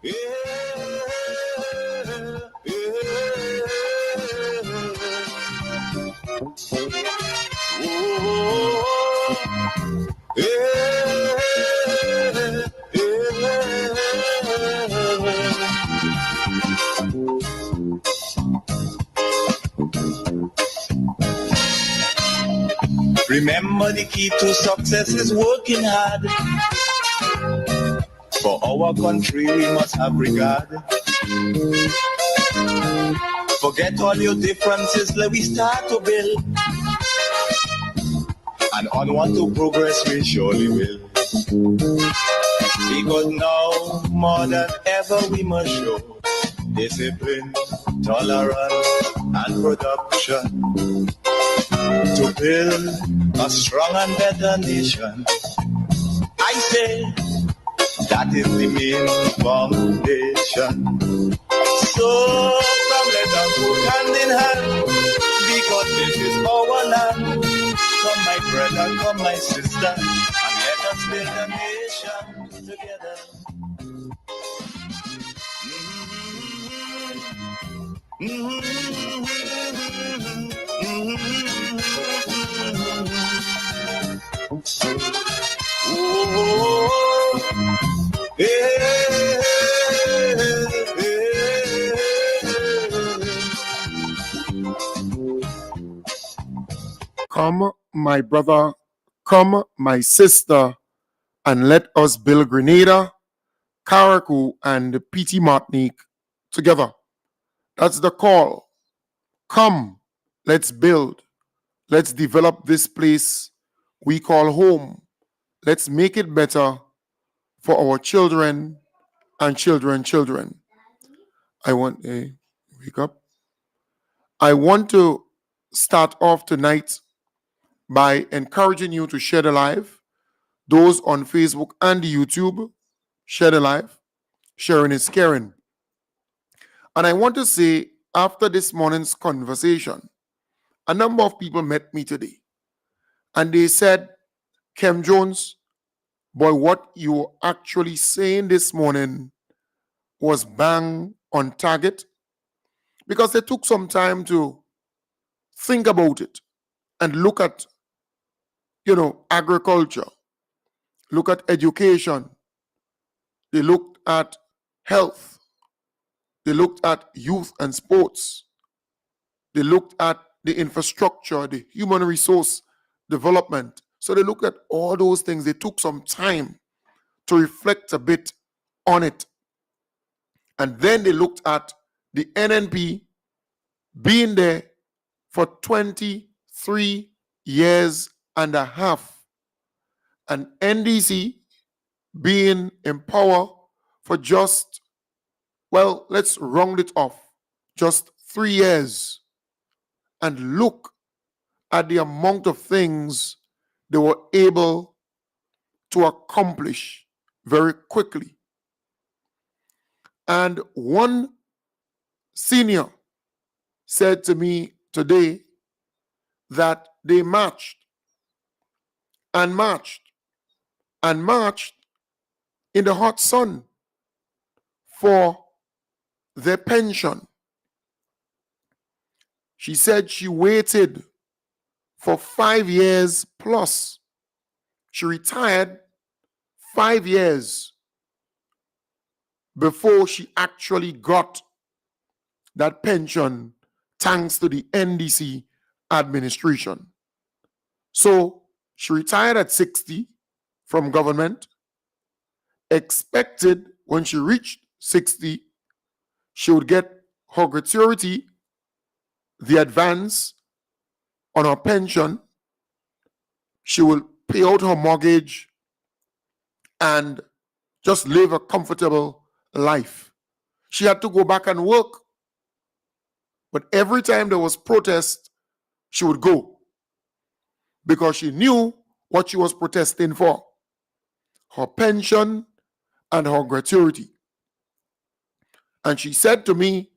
Yeah, yeah, oh, remember the key to success is working hard. For our country we must have regard. Forget all your differences, let we start to build. And onward to progress we surely will. Because now more than ever we must show discipline, tolerance and production to build a strong and better nation. I say that is the main foundation. So come let us work hand in hand, because this is our land. Come my brother, come my sister, and let us build a nation together. Come, my brother, come, my sister, and let us build Grenada, Carriacou, and PT Martinique together. That's the call. Come, let's build. Let's develop this place we call home. Let's make it better for our children and children. I want a wake up. I want to start off tonight by encouraging you to share the live. Those on Facebook and YouTube, share the live. Sharing is caring. And I want to say, after this morning's conversation, a number of people met me today. And they said, Kem Jones, boy, what you were actually saying this morning was bang on target, because they took some time to think about it and look at, agriculture, look at education, they looked at health, they looked at youth and sports, they looked at the infrastructure, the human resource development. So they looked at all those things. They took some time to reflect a bit on it. And then they looked at the NNP being there for 23 years and a half, and NDC being in power for just, well, let's round it off, just 3 years. And look at the amount of things they were able to accomplish very quickly. And one senior said to me today that they marched and marched and marched in the hot sun for their pension. She said she waited for 5 years plus. She retired 5 years before she actually got that pension, thanks to the NDC administration. So she retired at 60 from government, expected when she reached 60, she would get her gratuity, the advance on her pension, she will pay out her mortgage and just live a comfortable life. She had to go back and work. But every time there was protest, she would go, because she knew what she was protesting for: her pension and her gratuity. And she said to me,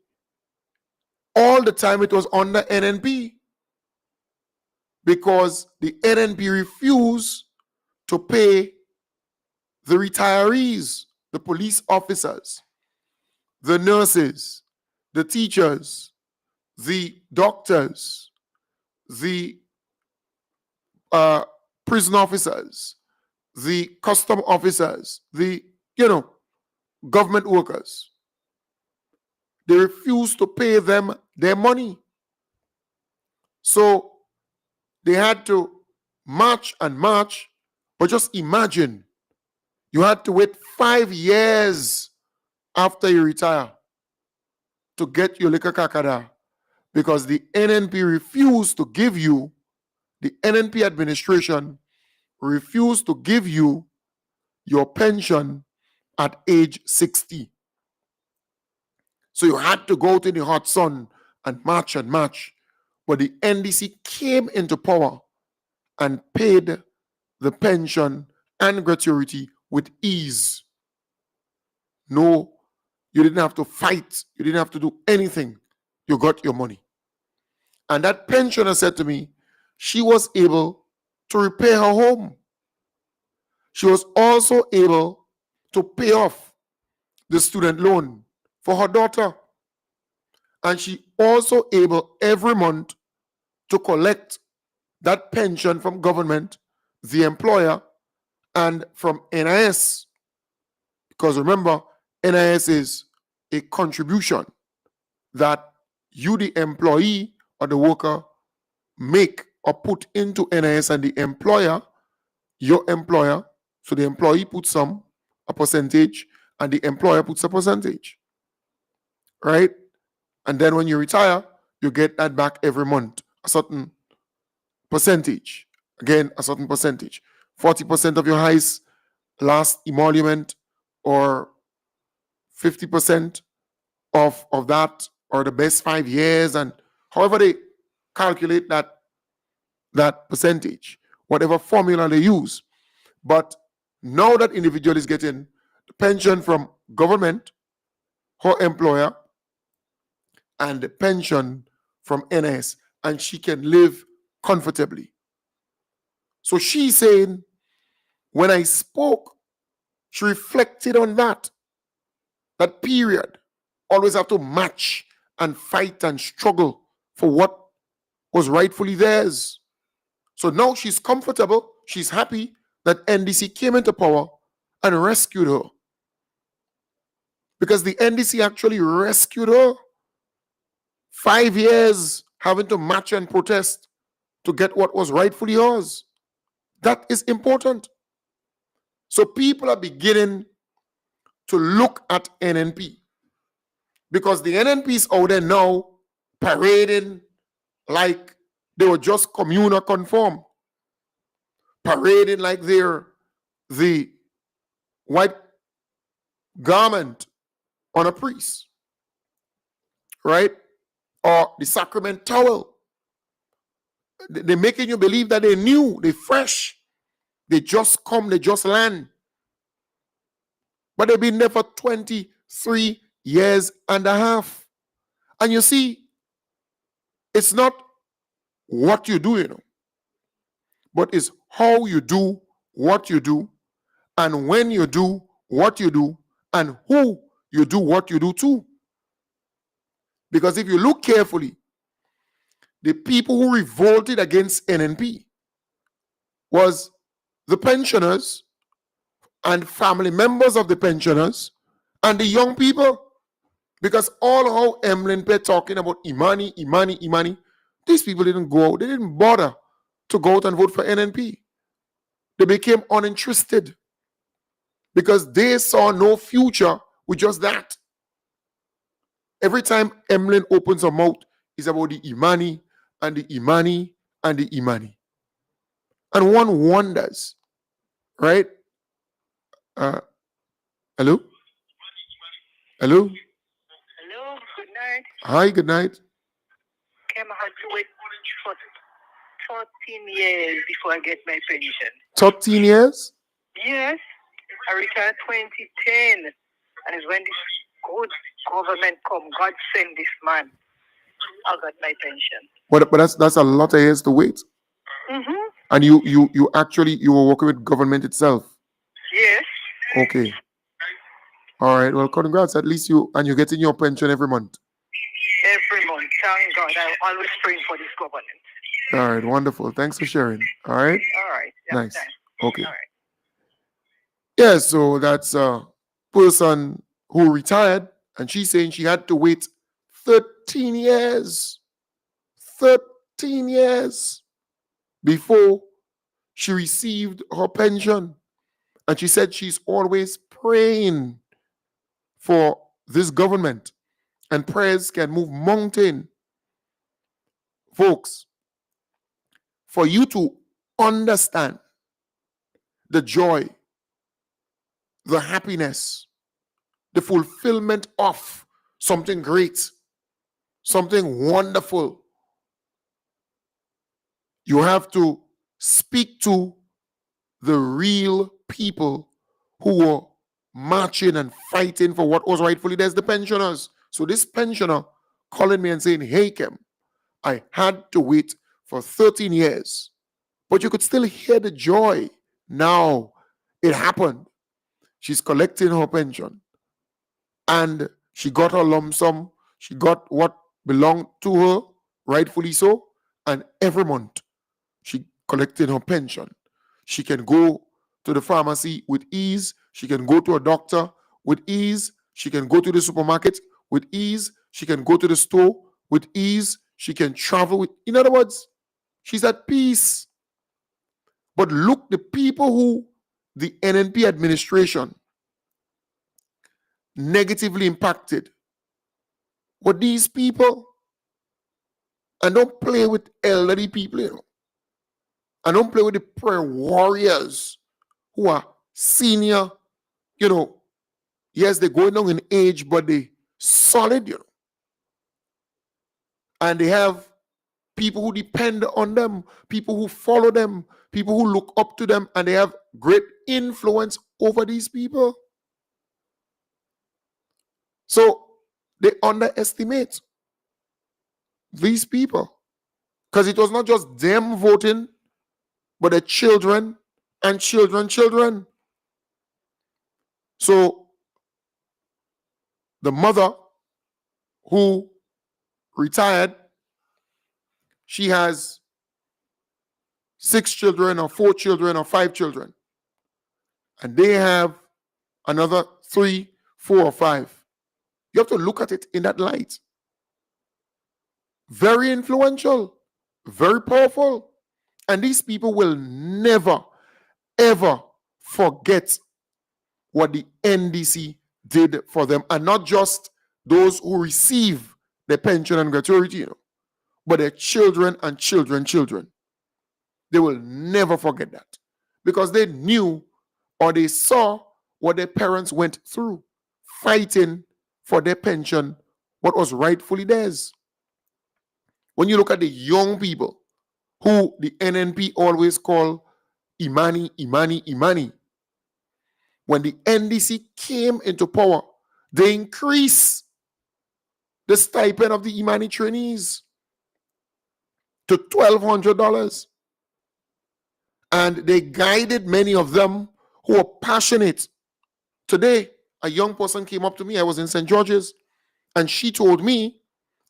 all the time it was under NNP, because the NNP refused to pay the retirees the police officers, the nurses, the teachers, the doctors, the prison officers, the custom officers, the, government workers. They refused to pay them their money. So they had to march and march. But just imagine, you had to wait 5 years after you retire to get your liquor kakada because the NNP refused to give you, the NNP administration refused to give you your pension at age 60. So you had to go to the hot sun and march and march. But the NDC came into power and paid the pension and gratuity with ease. No, you didn't have to fight. You didn't have to do anything. You got your money. And that pensioner said to me, she was able to repair her home. She was also able to pay off the student loan for her daughter. And she also able every month to collect that pension from government, the employer, and from NIS. Because remember, NIS is a contribution that you, the employee or the worker, make or put into NIS, and the employer, your employer, so the employee puts a percentage, and the employer puts a percentage, right? And then when you retire, you get that back every month, a certain percentage. Again, a certain percentage. 40% of your highest last emolument, or 50% of that, or the best 5 years, and however they calculate that percentage, whatever formula they use. But now that individual is getting the pension from government, her employer, and the pension from NS, and she can live comfortably. So she's saying, when I spoke, she reflected on that period. Always have to match and fight and struggle for what was rightfully theirs. So now she's comfortable, she's happy that NDC came into power and rescued her. Because the NDC actually rescued her. 5 years having to march and protest to get what was rightfully yours. That is important. So people are beginning to look at NNP, because the NNP is out there now parading like they were just communal conform, parading like they're the white garment on a priest, right? Or the sacrament towel. They're making you believe that they're new, they're fresh, they just come, they just land. But they've been there for 23 years and a half. And you see, it's not what you do, but it's how you do what you do, and when you do what you do, and who you do what you do to. Because if you look carefully, the people who revolted against NNP was the pensioners and family members of the pensioners and the young people. Because all how Emlinpe talking about Imani, these people didn't go out, they didn't bother to go out and vote for NNP. They became uninterested because they saw no future with just that. Every time Emlyn opens her mouth, it's about the Imani and the Imani and the Imani. And one wonders, right? Hello? Hello? Hello, good night. Hi, good night. I had to wait for 13 years before I get my pension. 13 years? Yes, I retired 2010, and it's when this good government come, God send this man, I got my pension. But that's a lot of years to wait. Mm-hmm. And you were working with government itself? Yes. Okay. All right. Well, congrats. At least you're getting your pension every month. Every month. Thank God. I'm always praying for this government. All right. Wonderful. Thanks for sharing. All right. All right. Yeah, Nice. thanks. Okay. All right. Yeah. So that's a person who retired, and she's saying she had to wait 13 years. 13 years before she received her pension. And she said she's always praying for this government, and prayers can move mountain. Folks, for you to understand the joy, the happiness, the fulfillment of something great, something wonderful, you have to speak to the real people who were marching and fighting for what was rightfully theirs, the pensioners. So this pensioner calling me and saying, hey, Kim, I had to wait for 13 years. But you could still hear the joy. Now it happened. She's collecting her pension. And she got her lump sum. She got what belonged to her, rightfully so. And every month, she collected her pension. She can go to the pharmacy with ease. She can go to a doctor with ease. She can go to the supermarket with ease. She can go to the store with ease. She can travel with, in other words, she's at peace. But look, the people who the NNP administration negatively impacted were these people. And don't play with elderly people, you know. And don't play with the prayer warriors who are senior, you know. Yes, they're going down in age, but they solid, you know. And they have people who depend on them, people who follow them, people who look up to them, and they have great influence over these people. So they underestimate these people, because it was not just them voting, but the children and children. So the mother who retired, she has 6 children or 4 children or 5 children. And they have another 3, 4, or 5. You have to look at it in that light. Very influential, very powerful. And these people will never, ever forget what the NDC did for them. And not just those who receive their pension and gratuity, you know, but their children and children. They will never forget that, because they knew or they saw what their parents went through fighting for their pension, what was rightfully theirs. When you look at the young people who the NNP always call Imani, when the NDC came into power, they increased the stipend of the Imani trainees to $1,200. And they guided many of them who are passionate. Today, a young person came up to me. I was in St. George's, and she told me,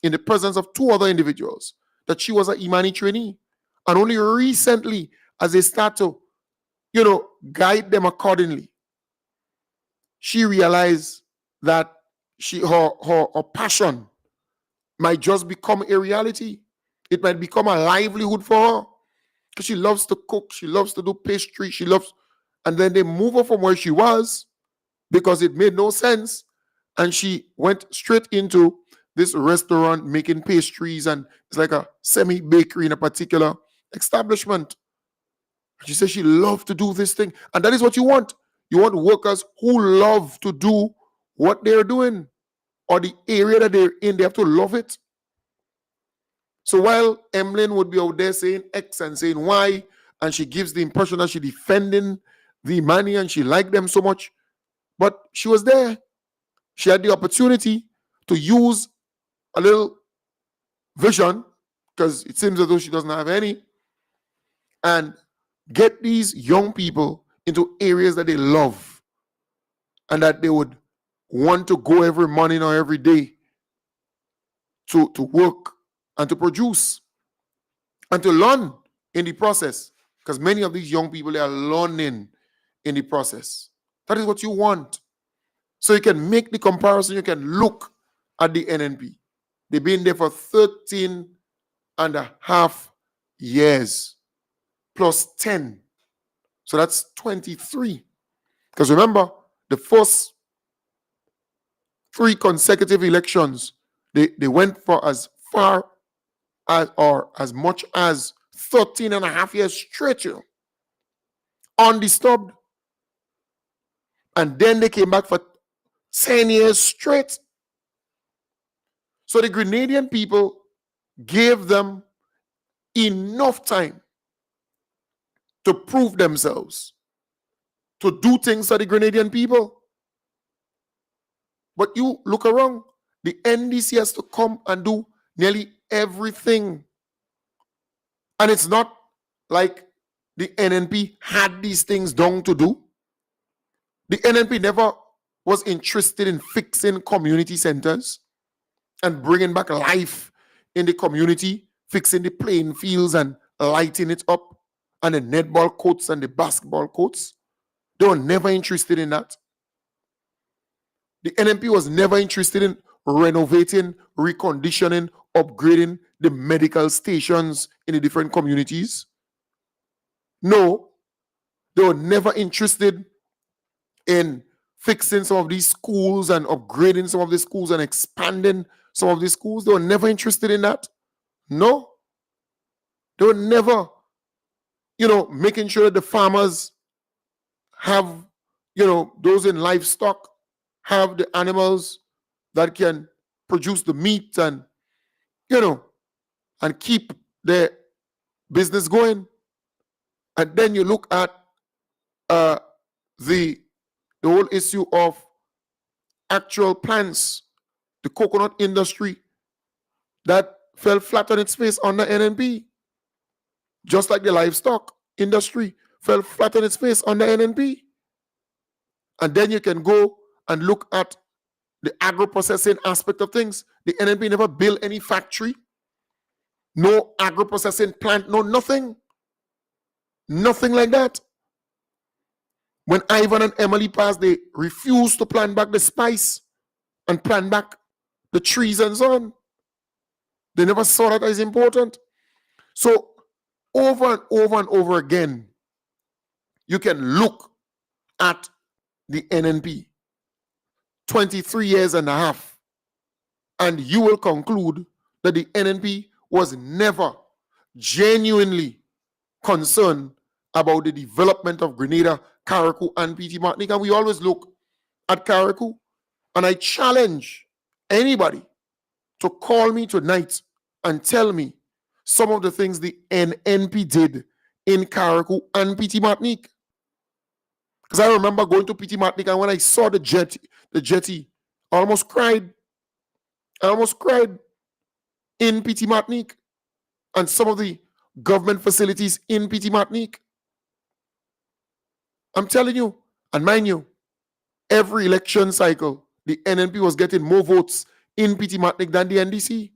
in the presence of 2 other individuals, that she was an Imani trainee. And only recently, as they start to, guide them accordingly, she realized that her passion might just become a reality. It might become a livelihood for her, because she loves to cook, she loves to do pastry, and then they move her from where she was because it made no sense, and she went straight into this restaurant making pastries, and it's like a semi-bakery in a particular establishment. She says she loves to do this thing, and that is what you want. You want workers who love to do what they're doing, or the area that they're in, they have to love it. So while Emlyn would be out there saying X and saying Y, and she gives the impression that she's defending the money and she liked them so much, but she was there. She had the opportunity to use a little vision, because it seems as though she doesn't have any, and get these young people into areas that they love and that they would want to go every morning or every day to work and to produce and to learn in the process. Because many of these young people, they are learning in the process. That is what you want. So you can make the comparison, you can look at the NNP. They've been there for 13 and a half years plus 10. So that's 23. Because remember, the first 3 consecutive elections, they went for as far as or as much as 13 and a half years straight, undisturbed. And then they came back for 10 years straight. So the Grenadian people gave them enough time to prove themselves, to do things for the Grenadian people. But you look around, the NDC has to come and do nearly everything. And it's not like the NNP had these things down to do. The NNP never was interested in fixing community centers and bringing back life in the community, fixing the playing fields and lighting it up, and the netball courts and the basketball courts. They were never interested in that. The NNP was never interested in renovating, reconditioning, upgrading the medical stations in the different communities. No, they were never interested in fixing some of these schools and upgrading some of the schools and expanding some of these schools. They were never interested in that. No. They were never, making sure that the farmers have, those in livestock, have the animals that can produce the meat and, and keep their business going. And then you look at the whole issue of actual plants, the coconut industry that fell flat on its face under NNP, just like the livestock industry fell flat on its face under NNP. And then you can go and look at the agro-processing aspect of things. The NNP never built any factory, no agro-processing plant, no nothing. Nothing like that. When Ivan and Emily passed, they refused to plant back the spice and plant back the trees and so on. They never saw that as important. So over and over and over again, you can look at the NNP, 23 years and a half, and you will conclude that the NNP was never genuinely concerned about the development of Grenada, Carriacou, and PT Martinique. And we always look at Carriacou, and I challenge anybody to call me tonight and tell me some of the things the NNP did in Carriacou and PT Martinique. Because I remember going to PT Martinique, and when I saw the jetty, I almost cried. I almost cried in PT Martinique and some of the government facilities in PT Martinique. I'm telling you, and mind you, every election cycle, the NNP was getting more votes in PT Martinique than the NDC.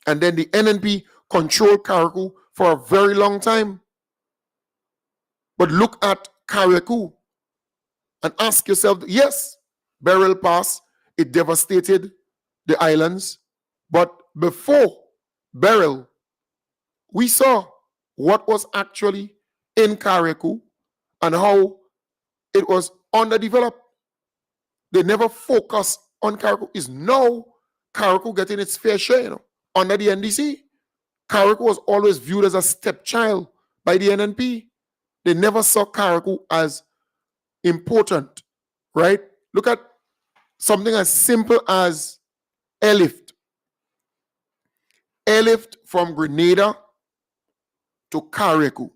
And then the NNP controlled Carriacou for a very long time. But look at Carriacou and ask yourself, yes, Beryl Pass, it devastated the islands. But before Beryl, we saw what was actually in Carriacou and how it was underdeveloped. They never focused on Carriacou. Is now Carriacou getting its fair share, under the NDC. Carriacou was always viewed as a stepchild by the NNP. They never saw Carriacou as important, right? Look at something as simple as airlift. Airlift from Grenada to Carriacou.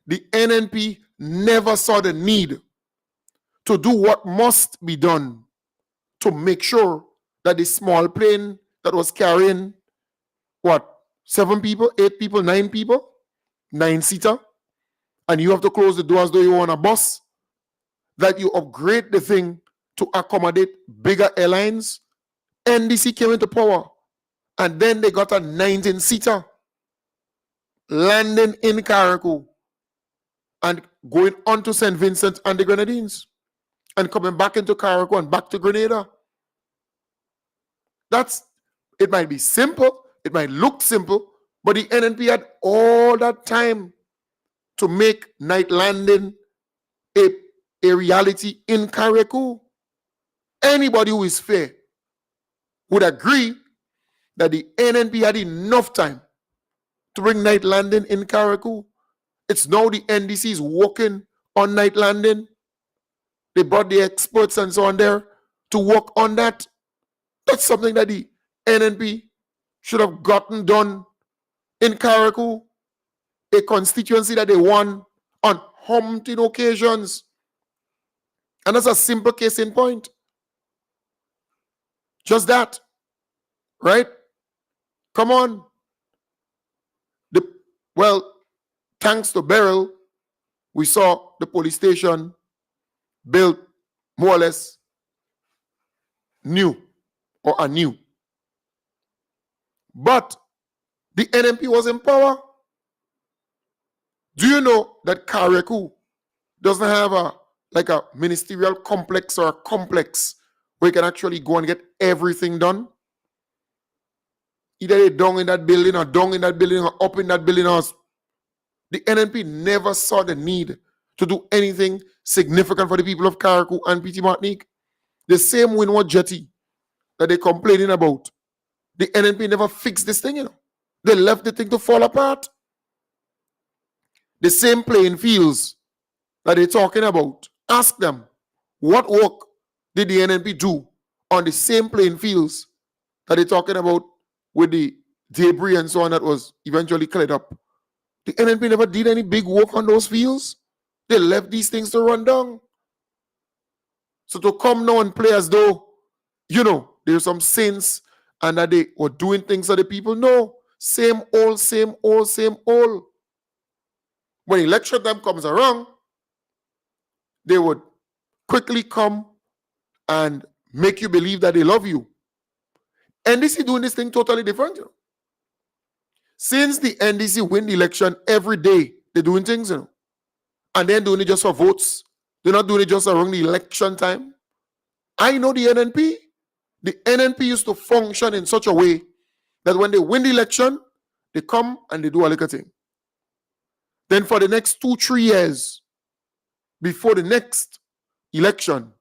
The NNP never saw the need to do what must be done to make sure that the small plane that was carrying, 7 people, 8 people, 9 people, 9-seater, and you have to close the doors though you on a bus, that you upgrade the thing to accommodate bigger airlines. NDC came into power, and then they got a 19-seater landing in Carriacou and going on to St. Vincent and the Grenadines and coming back into Carriacou and back to Grenada. It might be simple, it might look simple, but the NNP had all that time to make night landing a reality in Carriacou. Anybody who is fair would agree that the NNP had enough time to bring night landing in Carriacou. It's now the NDC is working on night landing. They brought the experts and so on there to work on that. That's something that the NNP should have gotten done in Carriacou, a constituency that they won on umpteen occasions. And that's a simple case in point. Just that. Right? Come on. Thanks to Beryl, we saw the police station built more or less new or anew. But the NNP was in power. Do you know that Carriacou doesn't have a ministerial complex or a complex where you can actually go and get everything done? Either they're down in that building or down in that building or up in that building. The NNP never saw the need to do anything significant for the people of Carriacou and Petit Martinique. The same Windward Jetty that they're complaining about, the NNP never fixed this thing, They left the thing to fall apart. The same playing fields that they're talking about, ask them, what work did the NNP do on the same playing fields that they're talking about with the debris and so on that was eventually cleared up? The NNP never did any big work on those fields. They left these things to run down. So to come now and play as though, there's some saints and that they were doing things for the people. No. Same old, same old, same old. When election time comes around, they would quickly come and make you believe that they love you. NDC doing this thing totally different, Since the NDC win the election every day, they're doing things, And they're doing it just for votes. They're not doing it just around the election time. I know the NNP. The NNP used to function in such a way that when they win the election, they come and they do a little thing. Then for the next 2-3 years, before the next election,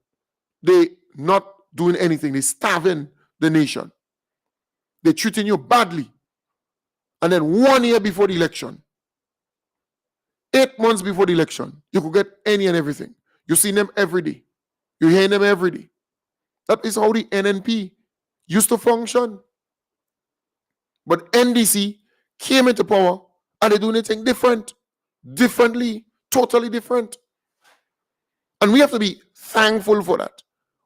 they not doing anything. They're starving the nation. They're treating you badly. And then 1 year before the election, 8 months before the election, you could get any and everything. You see them every day. You hear them every day. That is how the NNP used to function. But NDC came into power and they're doing anything differently, totally different. And we have to be thankful for that.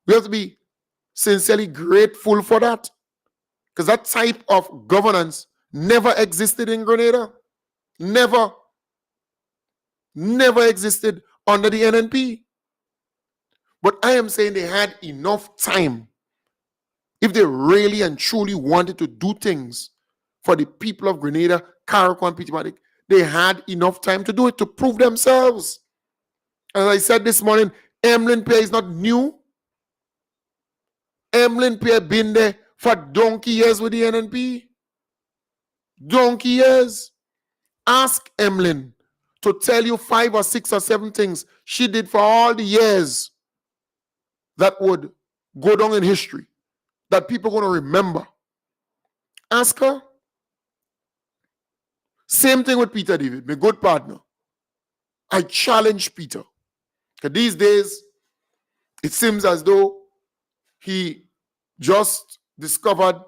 We have to be sincerely grateful for that. Because that type of governance never existed in Grenada. Never existed under the NNP. But I am saying they had enough time. If they really and truly wanted to do things for the people of Grenada, Carriacou, and Petit Martinique, they had enough time to do it, to prove themselves. As I said this morning, Emlyn Pierre is not new. Emlyn Pierre been there for donkey years with the NNP. Donkey years. Ask Emlyn to tell you 5 or 6 or 7 things she did for all the years that would go down in history, that people are going to remember. Ask her. Same thing with Peter David, my good partner. I challenge Peter. Because these days, it seems as though he just discovered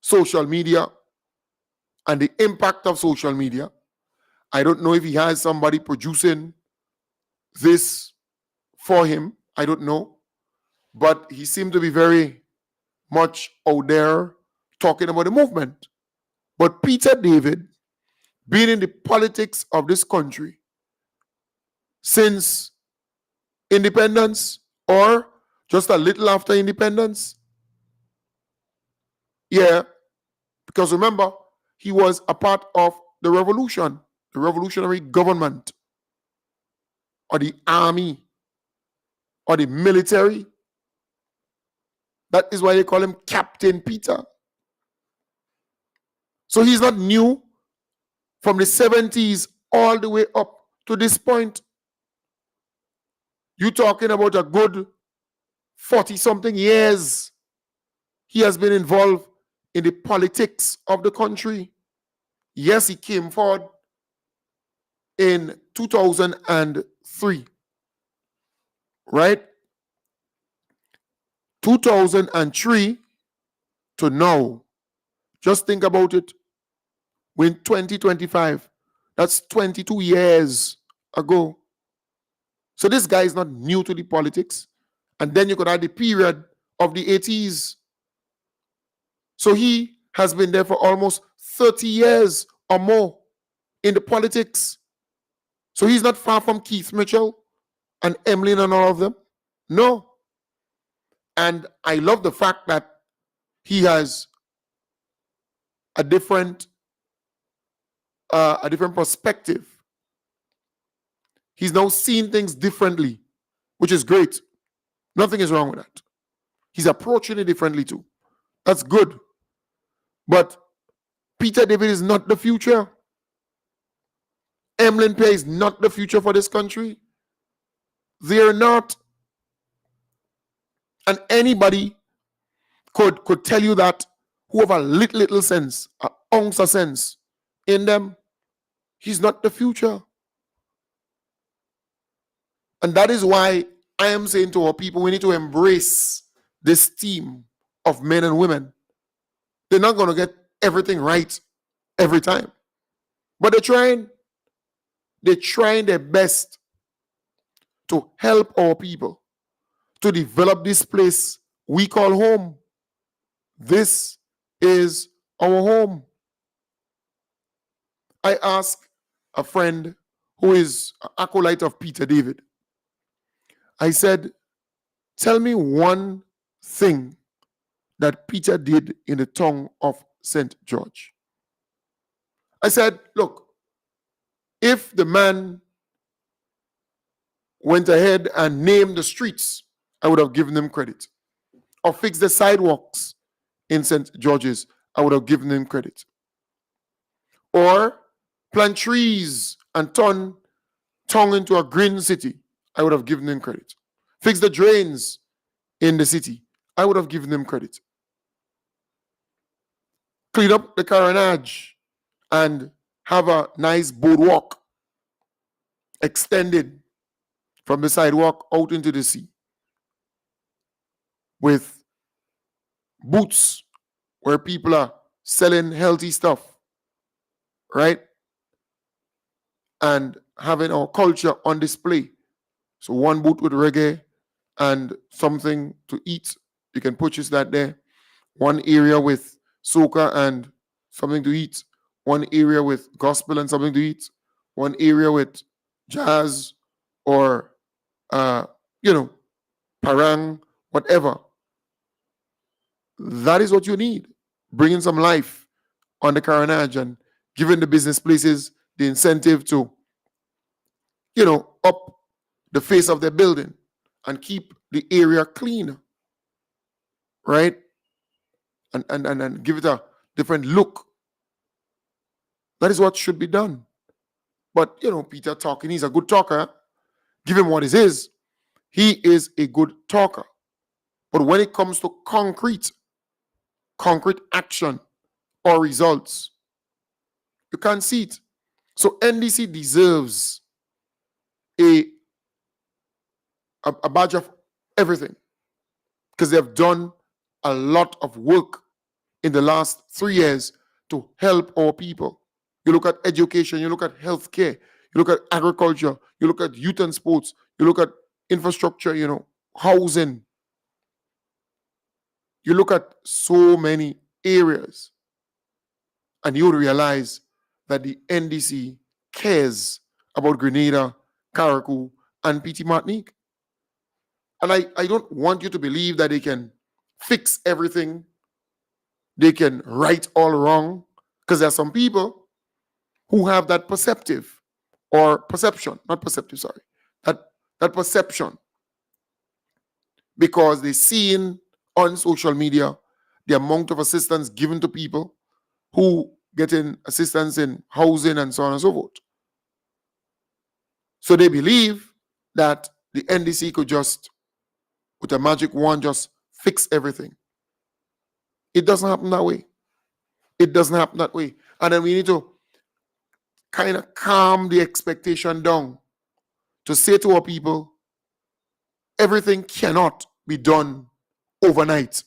social media and the impact of social media. I don't know if he has somebody producing this for him. I don't know. But he seemed to be very much out there talking about the movement. But Peter David, being in the politics of this country since independence or just a little after independence. Yeah, because remember, he was a part of the revolution, the revolutionary government, or the army, or the military. That is why they call him Captain Peter. So he's not new from the 70s all the way up to this point. You're talking about a good 40-something years he has been involved in the politics of the country. Yes, he came forward in 2003, right? 2003 to now. Just think about it. We're in 2025. That's 22 years ago. So this guy is not new to the politics. And then you could add the period of the 80s. So he has been there for almost 30 years or more in the politics. So he's not far from Keith Mitchell and Emlyn and all of them. No. And I love the fact that he has a different perspective. He's now seeing things differently, which is great. Nothing is wrong with that. He's approaching it differently too. That's good. But Peter David is not the future. Emlyn Pay is not the future for this country. They're not. And anybody could tell you that who have a little sense, an ounce of sense in them, he's not the future. And that is why I am saying to our people, we need to embrace this team of men and women. They're not going to get everything right every time. But they're trying. They're trying their best to help our people to develop this place we call home. This is our home. I asked a friend who is an acolyte of Peter David. I said, tell me one thing that Peter did in the tongue of St. George. I said, look, if the man went ahead and named the streets, I would have given him credit. Or fixed the sidewalks in St. George's, I would have given him credit. Or plant trees and turn tongue into a green city, I would have given him credit. Fix the drains in the city, I would have given him credit. Clean up the Carriacou and have a nice boardwalk extended from the sidewalk out into the sea with booths where people are selling healthy stuff, right? And having our culture on display. So one booth with reggae and something to eat, you can purchase that there. One area with soca and something to eat. One area with gospel and something to eat. One area with jazz or, parang, whatever. That is what you need. Bringing some life on the Carriacou and giving the business places the incentive to, up the face of their building and keep the area clean, right? And give it a different look. That is what should be done. But, Peter talking, he's a good talker. Give him what it is. He is a good talker. But when it comes to concrete action or results, you can't see it. So NDC deserves a badge of everything because they have done a lot of work in the last 3 years to help our people. You look at education, you look at healthcare, you look at agriculture, you look at youth and sports, you look at infrastructure, housing. You look at so many areas and you would realize that the NDC cares about Grenada, Carriacou, and PT Martinique. And I don't want you to believe that they can fix everything. They can right all wrong. Because there are some people who have that perceptive or perception, not perceptive, sorry, that perception, because they seen on social media the amount of assistance given to people who getting assistance in housing and so on and so forth. So they believe that the NDC could just, with a magic wand, just fix everything. It doesn't happen that way. It doesn't happen that way. And then we need to kind of calm the expectation down to say to our people, everything cannot be done overnight.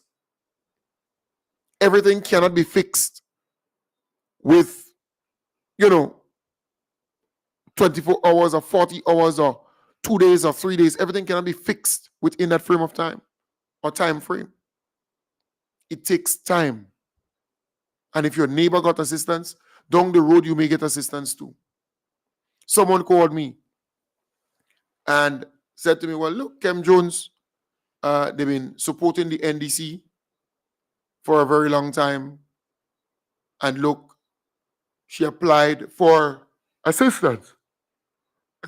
Everything cannot be fixed with, 24 hours or 40 hours or 2 days or 3 days. Everything cannot be fixed within that frame of time or time frame. It takes time. And if your neighbor got assistance, down the road you may get assistance too. Someone called me and said to me, well, look, Kem Jones, they've been supporting the NDC for a very long time. And look, she applied for assistance.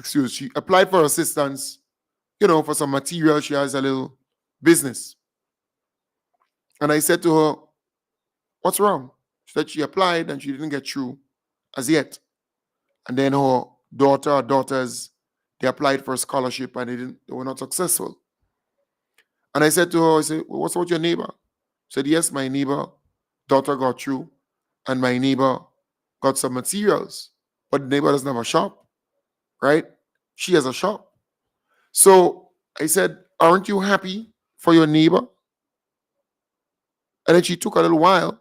She applied for assistance, for some material. She has a little business. And I said to her, what's wrong? She said she applied and she didn't get through as yet. And then her daughters, they applied for a scholarship and they were not successful. And I said to her, well, what's about your neighbor? She said, yes, my neighbor daughter got through and my neighbor got some materials, but the neighbor doesn't have a shop, right? She has a shop. So I said, aren't you happy for your neighbor? And then she took a little while,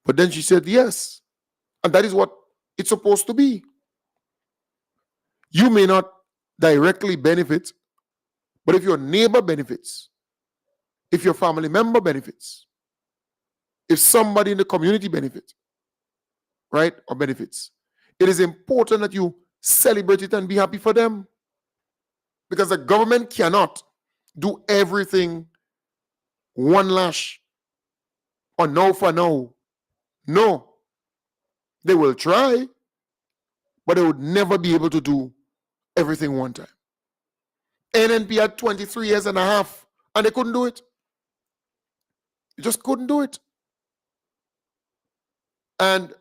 but then she said, yes. And that is what it's supposed to be. You may not directly benefit, but if your neighbor benefits, if your family member benefits, if somebody in the community benefits, right, or benefits, it is important that you celebrate it and be happy for them. Because the government cannot do everything one lash or no for no. No. They will try, but they would never be able to do everything one time. NNP had 23 years and a half and they couldn't do it. They just couldn't do it. And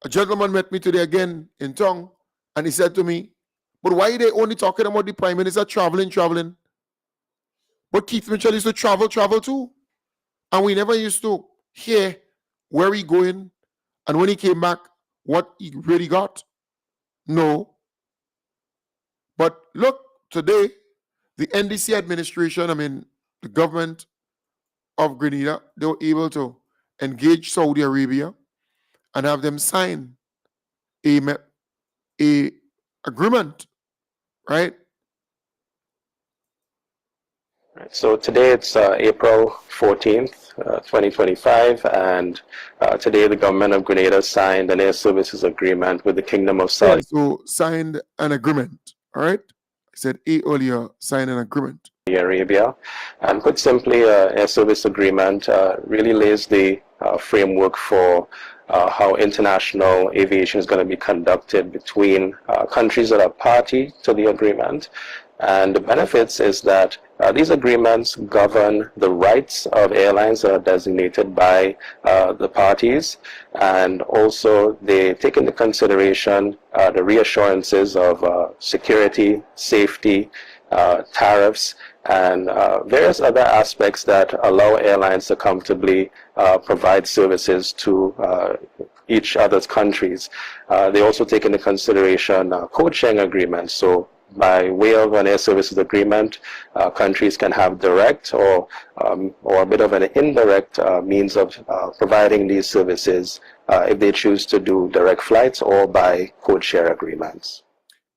a gentleman met me today again in town and he said to me, but why are they only talking about the Prime Minister traveling? But Keith Mitchell used to travel too. And we never used to hear where he going and when he came back, what he really got. No. But look, today, the NDC administration, the government of Grenada, they were able to engage Saudi Arabia and have them sign a agreement, right? So today it's April 14th, 2025, and today the government of Grenada signed an air services agreement with the Kingdom of Saudi. So signed an agreement, all right? I said earlier, signed an agreement. Arabia. And put simply, air service agreement really lays the framework for how international aviation is going to be conducted between countries that are party to the agreement. And the benefits is that these agreements govern the rights of airlines that are designated by the parties, and also they take into consideration the reassurances of security, safety, tariffs, and various other aspects that allow airlines to comfortably provide services to each other's countries. They also take into consideration code-sharing agreements. So by way of an air services agreement, countries can have direct or a bit of an indirect means of providing these services if they choose to do direct flights or by code-share agreements.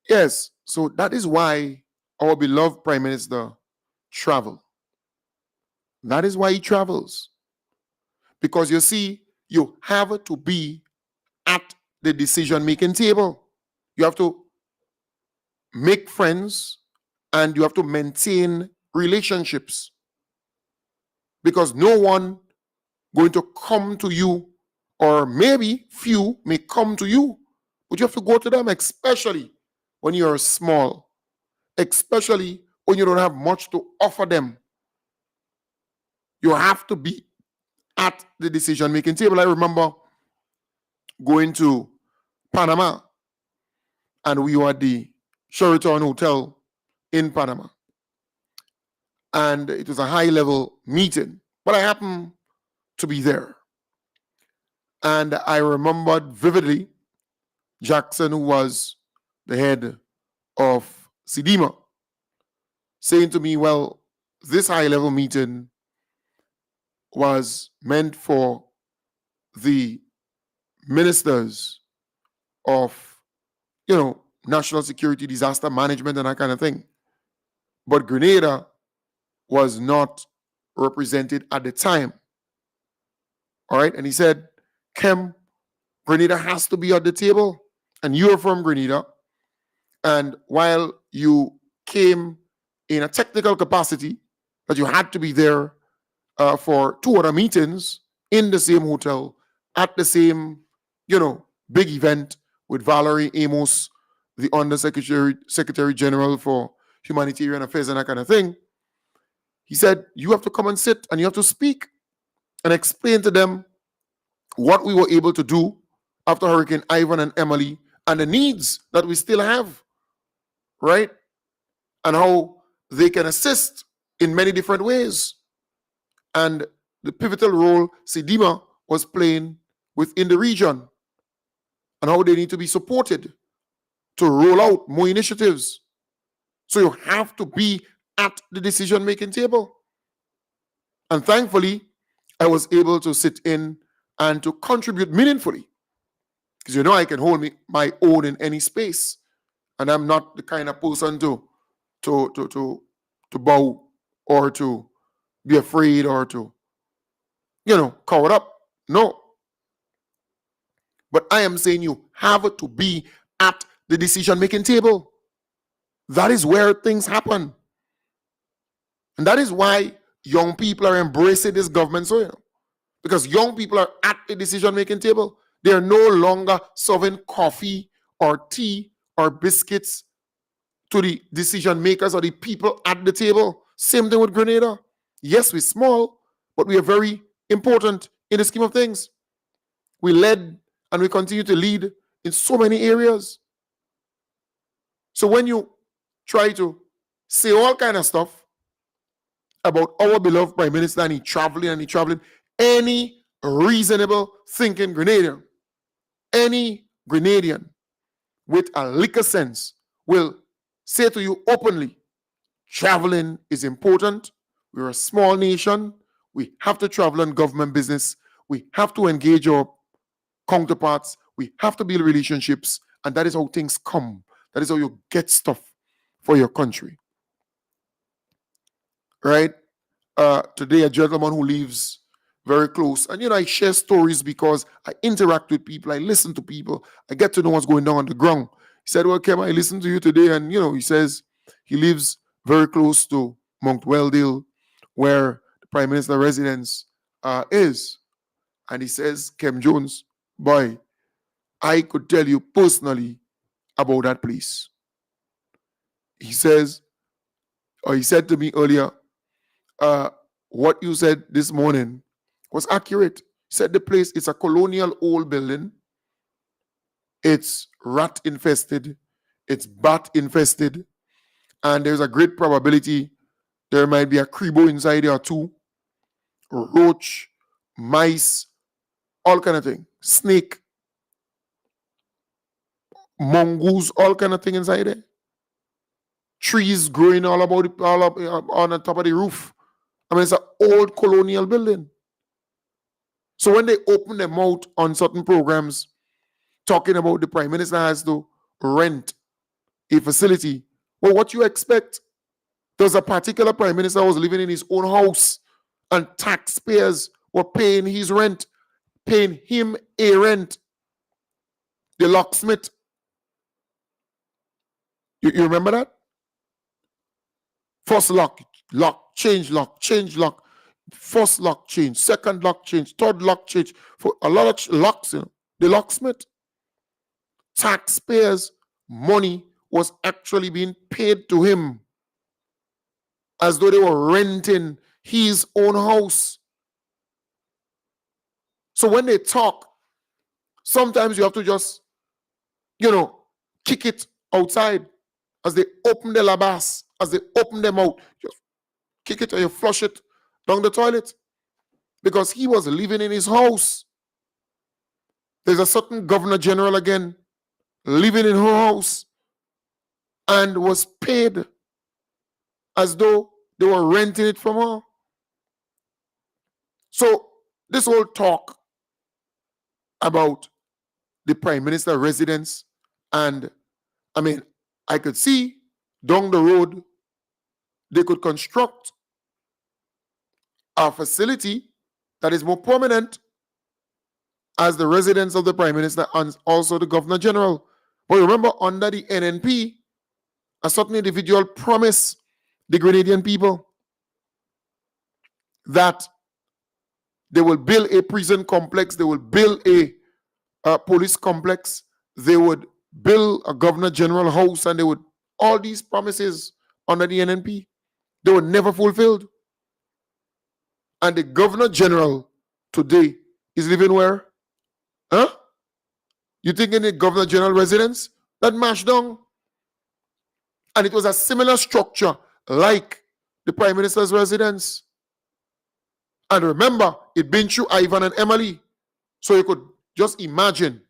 Yes, so that is why our beloved Prime Minister travel. That is why he travels. Because you see, you have to be at the decision-making table. You have to make friends and you have to maintain relationships, because no one going to come to you, or maybe few may come to you, but you have to go to them, especially when you're small, especially when you don't have much to offer them. You have to be at the decision-making table. I remember going to Panama, and we were at the Sheraton Hotel in Panama. And it was a high-level meeting, but I happened to be there. And I remembered vividly Jackson, who was the head of SEDIMA, saying to me, well, this high-level meeting was meant for the ministers of, national security, disaster management, and that kind of thing. But Grenada was not represented at the time. All right. And he said, Kem, Grenada has to be at the table. And you're from Grenada. And while you came in a technical capacity, that you had to be there for 2 other meetings in the same hotel at the same, big event with Valerie Amos, the Secretary General for Humanitarian Affairs and that kind of thing. He said, you have to come and sit and you have to speak and explain to them what we were able to do after Hurricane Ivan and Emily and the needs that we still have, right? And how they can assist in many different ways. And the pivotal role SEDIMA was playing within the region, and how they need to be supported to roll out more initiatives. So you have to be at the decision-making table. And thankfully, I was able to sit in and to contribute meaningfully. Because I can hold my own in any space. And I'm not the kind of person to bow or to be afraid or to, cover up. No. But I am saying you have to be at the decision-making table. That is where things happen. And that is why young people are embracing this government. So, because young people are at the decision-making table. They are no longer serving coffee or tea or biscuits to the decision makers or the people at the table. Same thing with Grenada. Yes, we're small, but we are very important in the scheme of things. We led and we continue to lead in so many areas. So when you try to say all kind of stuff about our beloved Prime Minister and he traveling, any reasonable thinking Grenadian, any Grenadian with a liquor sense will say to you openly, traveling is important. We're a small nation. We have to travel on government business. We have to engage our counterparts. We have to build relationships. And that is how things come. That is how you get stuff for your country. Right? Today, a gentleman who lives very close. And, I share stories because I interact with people. I listen to people. I get to know what's going on the ground. He said, well, Kem, I listened to you today. And, he says he lives very close to Mount Welldale, where the Prime Minister's residence is. And he says, Kem Jones, boy, I could tell you personally about that place. He says, or he said to me earlier, what you said this morning was accurate. He said the place is a colonial old building. It's rat infested. It's bat infested. And there's a great probability there might be a cribo inside there too. Roach, mice, all kind of thing. Snake, mongoose, all kind of thing inside there. Trees growing all up on the top of the roof. I mean, it's an old colonial building. So when they open them out on certain programs, talking about the Prime Minister has to rent a facility, well, what you expect? There's a particular Prime Minister who was living in his own house and taxpayers were paying his rent, paying him a rent. The locksmith. You remember that? First lock, Lock, change lock, change lock. First lock change, second lock change, third lock change. For a lot of locks, the locksmith. Taxpayers' money was actually being paid to him as though they were renting his own house. So when they talk, sometimes you have to just, kick it outside as they open the labas, as they open them out. Just kick it and you flush it down the toilet because he was living in his house. There's a certain governor general again living in her house and was paid as though they were renting it from her. So this whole talk about the prime minister residence, and I could see down the road they could construct a facility that is more permanent as the residence of the prime minister and also the governor general. But remember, under the NNP, a certain individual promised the Grenadian people that they will build a prison complex, they will build a police complex, they would build a governor general house, and they would, all these promises under the NNP, they were never fulfilled. And the governor general today is living where? Huh? You think in the governor general residence? That mashed down. And it was a similar structure like the prime minister's residence. And remember, it been through Ivan and Emily. So you could just imagine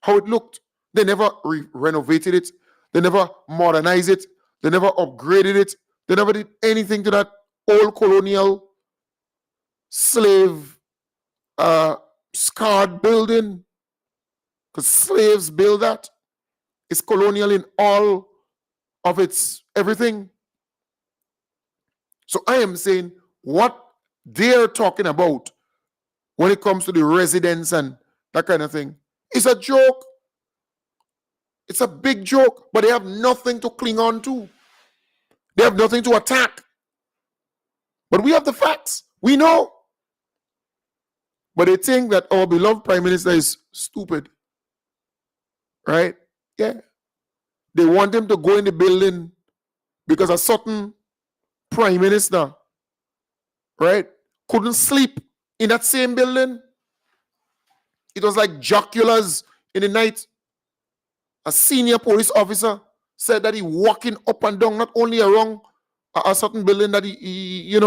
how it looked. They never renovated it. They never modernized it. They never upgraded it. They never did anything to that old colonial slave scarred building. Because slaves build that. It's colonial in all of its everything. So I am saying what they're talking about when it comes to the residents and that kind of thing is a joke. It's a big joke, but they have nothing to cling on to. They have nothing to attack. But we have the facts. We know. But they think that our beloved prime minister is stupid. Right? Yeah. They want him to go in the building because a certain prime minister, right, couldn't sleep in that same building. It was like joculars in the night. A senior police officer said that he walking up and down, not only around a certain building that he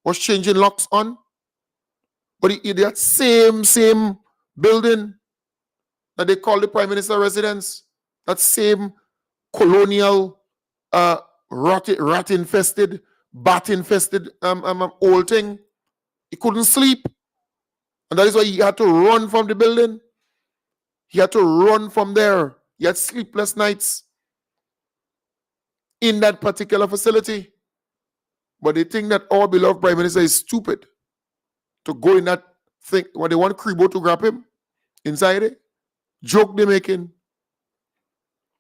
was changing locks on, but he that same building that they call the prime minister residence, that same colonial rat infested, bat infested old thing. He couldn't sleep. And that is why he had to run from the building. He had to run from there. He had sleepless nights in that particular facility. But they think that our beloved prime minister is stupid to go in that thing. What they want Kribo to grab him inside it. Joke they're making.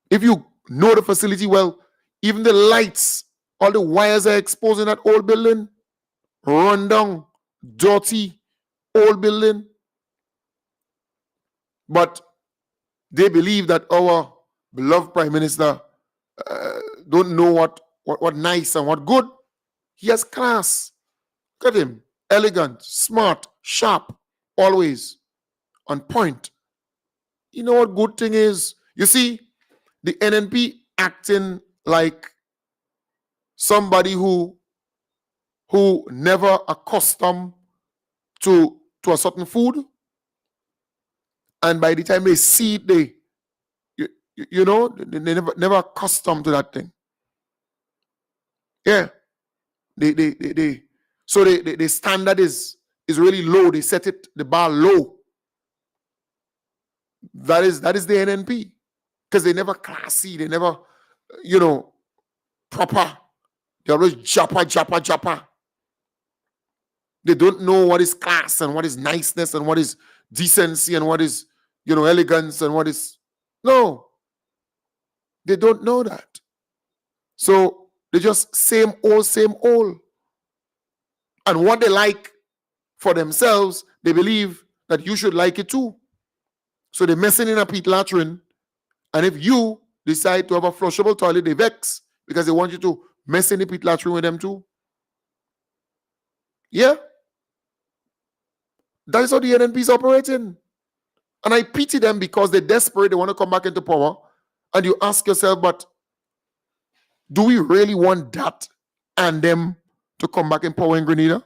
If you know the facility well, even the lights, all the wires are exposed in that old building. Run down, dirty, old building. But they believe that our beloved prime minister don't know what nice and what good. He has class. Look at him. Elegant, smart, sharp, always on point. You know what good thing is? You see, the NNP acting like somebody who never accustomed to a certain food, and by the time they see it, they never accustomed to that thing. Yeah, so the standard is really low. They set the bar low. That is the NNP, because they never classy. They never proper. They always jappa. They don't know what is class and what is niceness and what is decency and what is, elegance and what is... No. They don't know that. So they just same old. And what they like for themselves, they believe that you should like it too. So they're messing in a pit latrine. And if you decide to have a flushable toilet, they vex because they want you to mess in the pit latrine with them too. Yeah. That is how the NNP is operating. And I pity them because they're desperate. They want to come back into power. And you ask yourself, but do we really want that and them to come back in power in Grenada?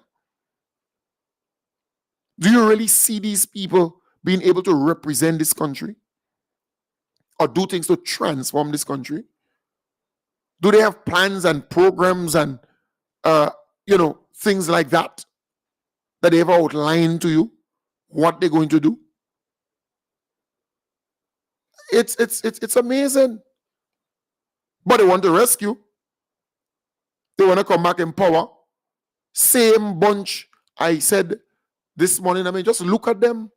Do you really see these people being able to represent this country or do things to transform this country? Do they have plans and programs and things like that that they've outlined to you what they're going to do? It's amazing. But they want to rescue. They want to come back in power. Same bunch I said this morning. I mean, just look at them.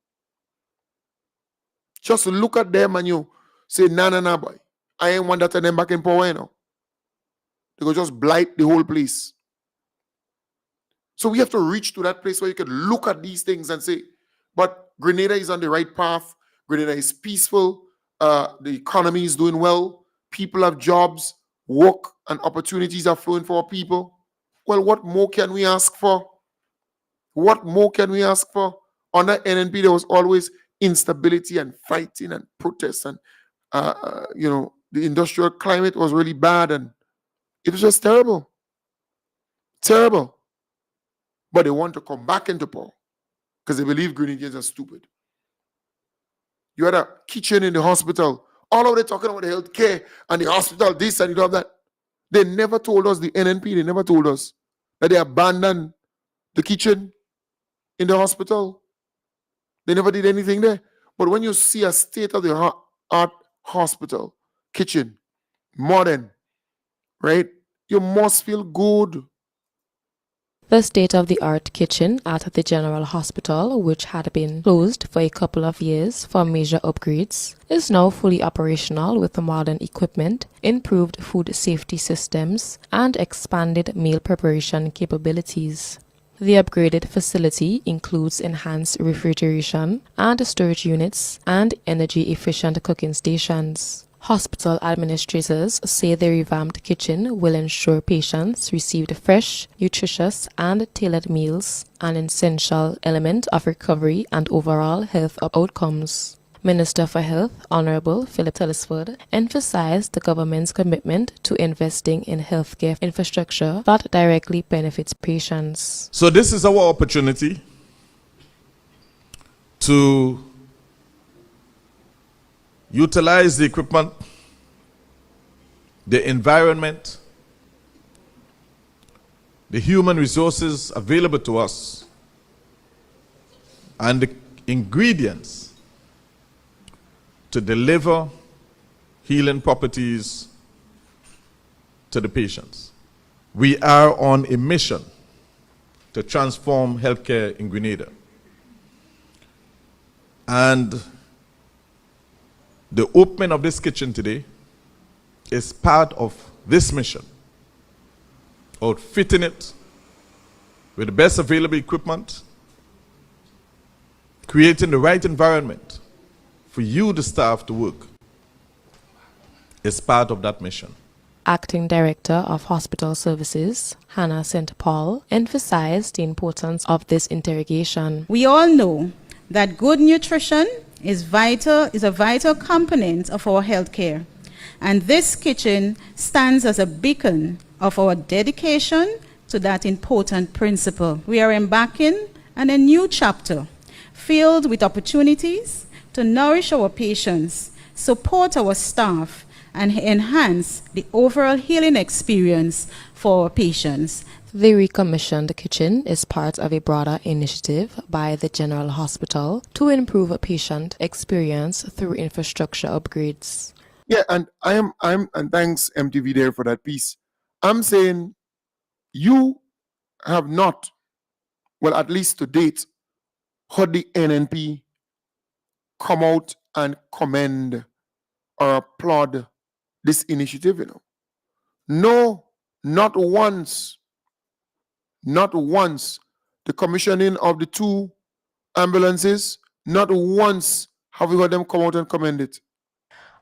Just look at them and you say, nah, boy. I ain't want that to them back in power, you know. They go just blight the whole place. So we have to reach to that place where you can look at these things and say, but Grenada is on the right path. Grenada is peaceful. The economy is doing well. People have jobs. Work and opportunities are flowing for our people. Well, what more can we ask for? What more can we ask for? Under NNP, there was always instability and fighting and protests. And, the industrial climate was really bad. And it was just terrible. Terrible. But they want to come back into power because they believe Grenadians are stupid. You had a kitchen in the hospital. All of them talking about the health care and the hospital, this and that. They never told us, the NNP, they never told us that they abandoned the kitchen in the hospital. They never did anything there. But when you see a state-of-the-art hospital, kitchen, modern, right, you must feel good. The state-of-the-art kitchen at the General Hospital, which had been closed for a couple of years for major upgrades, is now fully operational with modern equipment, improved food safety systems, and expanded meal preparation capabilities. The upgraded facility includes enhanced refrigeration and storage units and energy-efficient cooking stations. Hospital administrators say the revamped kitchen will ensure patients received fresh, nutritious, and tailored meals, an essential element of recovery and overall health outcomes. Minister for Health, Honorable Philip Telesford, emphasized the government's commitment to investing in healthcare infrastructure that directly benefits patients. So this is our opportunity to utilize the equipment, the environment, the human resources available to us, and the ingredients to deliver healing properties to the patients. We are on a mission to transform healthcare in Grenada. And the opening of this kitchen today is part of this mission, outfitting it with the best available equipment, creating the right environment for you, the staff, to work, is part of that mission. Acting Director of Hospital Services, Hannah St. Paul, emphasized the importance of this interrogation. We all know that good nutrition is a vital component of our healthcare, and this kitchen stands as a beacon of our dedication to that important principle. We are embarking on a new chapter filled with opportunities to nourish our patients, support our staff, and enhance the overall healing experience for our patients. The recommissioned kitchen is part of a broader initiative by the General Hospital to improve patient experience through infrastructure upgrades. Yeah, and and thanks MTV there for that piece. I'm saying you have not, well, at least to date, heard the NNP come out and commend or applaud this initiative, No, not once the commissioning of the 2 ambulances. Not once have we heard them come out and commend it.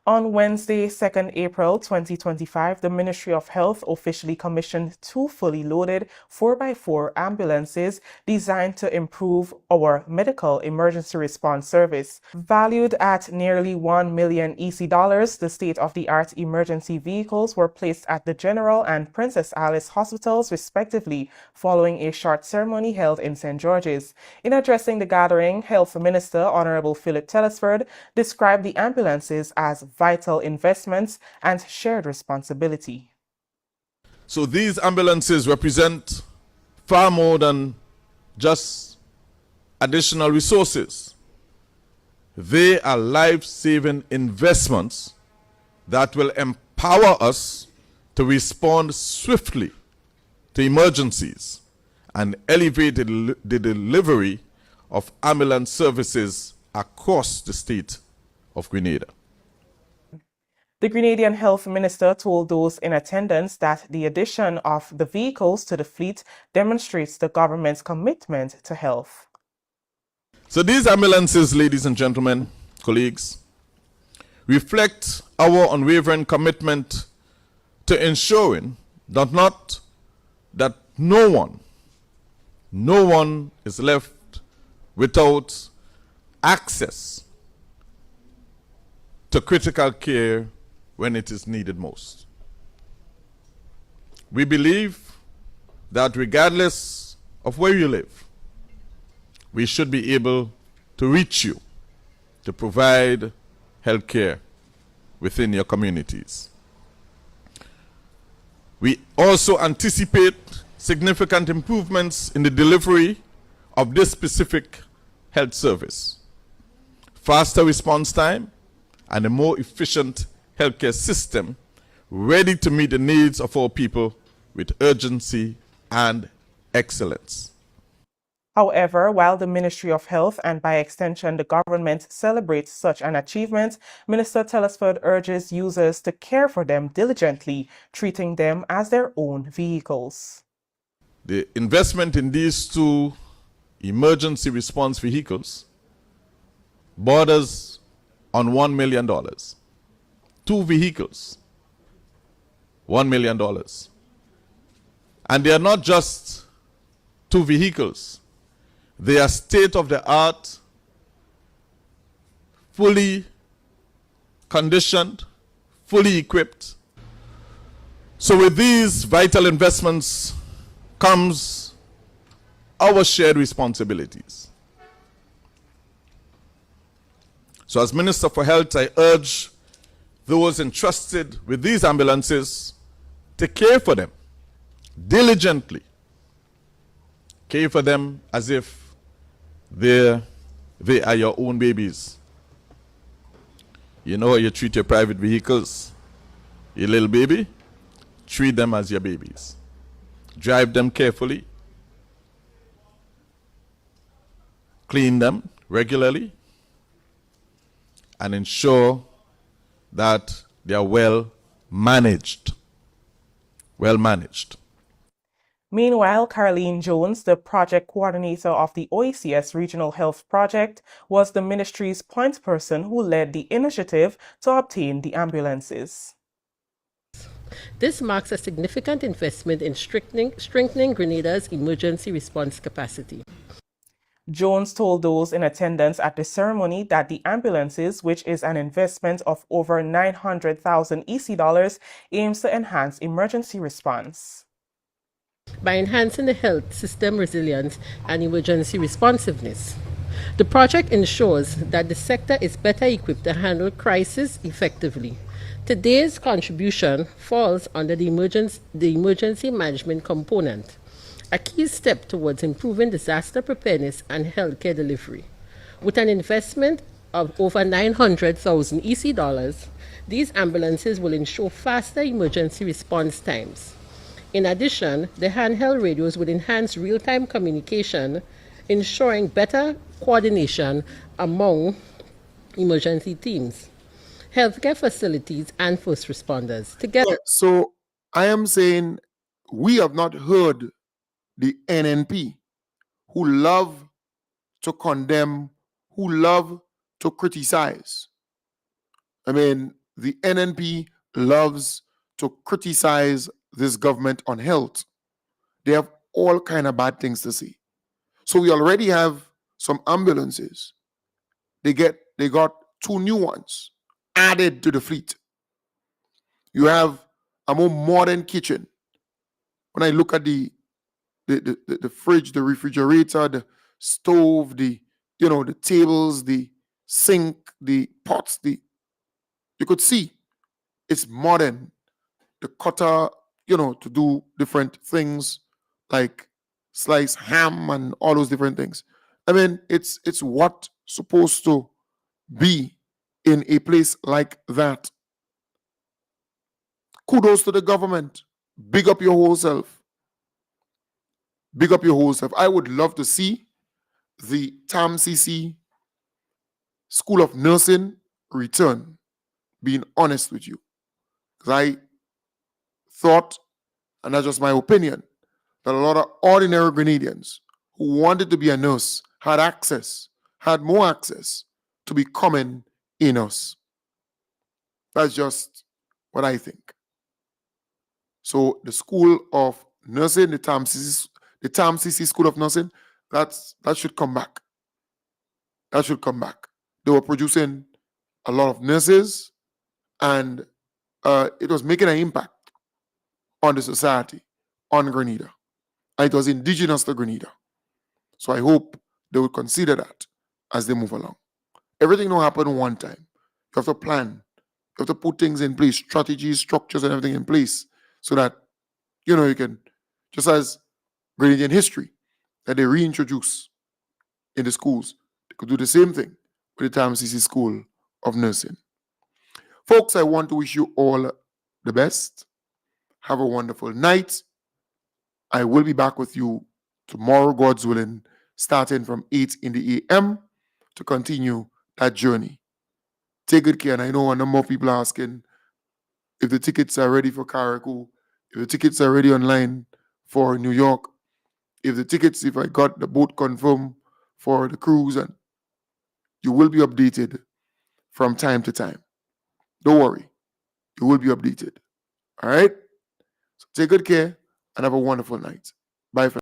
On Wednesday, 2nd April 2025, the Ministry of Health officially commissioned 2 fully loaded 4x4 ambulances designed to improve our medical emergency response service. Valued at nearly 1 million EC dollars, the state-of-the-art emergency vehicles were placed at the General and Princess Alice hospitals, respectively, following a short ceremony held in St. George's. In addressing the gathering, Health Minister Honorable Philip Telesford described the ambulances as vital investments and shared responsibility. So these ambulances represent far more than just additional resources. They are life-saving investments that will empower us to respond swiftly to emergencies and elevate the delivery of ambulance services across the state of Grenada. The Grenadian Health Minister told those in attendance that the addition of the vehicles to the fleet demonstrates the government's commitment to health. So these ambulances, ladies and gentlemen, colleagues, reflect our unwavering commitment to ensuring that no one is left without access to critical care when it is needed most. We believe that regardless of where you live, we should be able to reach you to provide health care within your communities. We also anticipate significant improvements in the delivery of this specific health service, faster response time, and a more efficient healthcare system ready to meet the needs of our people with urgency and excellence. However, while the Ministry of Health and by extension the government celebrates such an achievement, Minister Telesford urges users to care for them diligently, treating them as their own vehicles. The investment in these 2 emergency response vehicles borders on $1 million. 2 vehicles, $1 million. And they are not just 2 vehicles. They are state-of-the-art, fully conditioned, fully equipped. So with these vital investments comes our shared responsibilities. So as Minister for Health, I urge those entrusted with these ambulances to care for them diligently. Care for them as if they are your own babies. You know how you treat your private vehicles? Your little baby? Treat them as your babies. Drive them carefully. Clean them regularly. And ensure that they are well managed. Well managed. Meanwhile, Caroline Jones, the project coordinator of the OECS Regional Health Project, was the ministry's point person who led the initiative to obtain the ambulances. This marks a significant investment in strengthening Grenada's emergency response capacity. Jones told those in attendance at the ceremony that the ambulances, which is an investment of over 900,000 EC dollars, aims to enhance emergency response. By enhancing the health system resilience and emergency responsiveness, the project ensures that the sector is better equipped to handle crisis effectively. Today's contribution falls under the emergency management component, a key step towards improving disaster preparedness and healthcare delivery. With an investment of over 900,000 EC dollars, these ambulances will ensure faster emergency response times. In addition, the handheld radios would enhance real-time communication, ensuring better coordination among emergency teams, healthcare facilities, and first responders. Together. So I am saying we have not heard the NNP, who love to condemn, who love to criticize. I mean, the NNP loves to criticize this government on health. They have all kind of bad things to say. So we already have some ambulances. They got 2 new ones added to the fleet. You have a more modern kitchen. When I look at the fridge, the refrigerator, the stove, the tables, the sink, the pots, you could see it's modern. The cutter, to do different things like slice ham and all those different things. I mean, it's what supposed to be in a place like that. Kudos to the government. Big up your whole self. Big up your whole self. I would love to see the TAMCC School of Nursing return, being honest with you. Because I thought, and that's just my opinion, that a lot of ordinary Grenadians who wanted to be a nurse had more access to becoming a nurse. That's just what I think. So the School of Nursing, the TAMCC School of Nursing, that should come back. That should come back. They were producing a lot of nurses, and it was making an impact on the society, on Grenada. And it was indigenous to Grenada. So I hope they will consider that as they move along. Everything don't happen one time. You have to plan. You have to put things in place, strategies, structures, and everything in place so that, you can, just as Grenadian history that they reintroduce in the schools, they could do the same thing with the TAMCC School of Nursing. Folks, I want to wish you all the best. Have a wonderful night. I will be back with you tomorrow, God's willing, starting from 8 in the a.m. to continue that journey. Take good care. And I know a number of people are asking if the tickets are ready for Carriacou, if the tickets are ready online for New York, if I got the boat confirmed for the cruise, and you will be updated from time to time. Don't worry. You will be updated. All right? So take good care and have a wonderful night. Bye for now.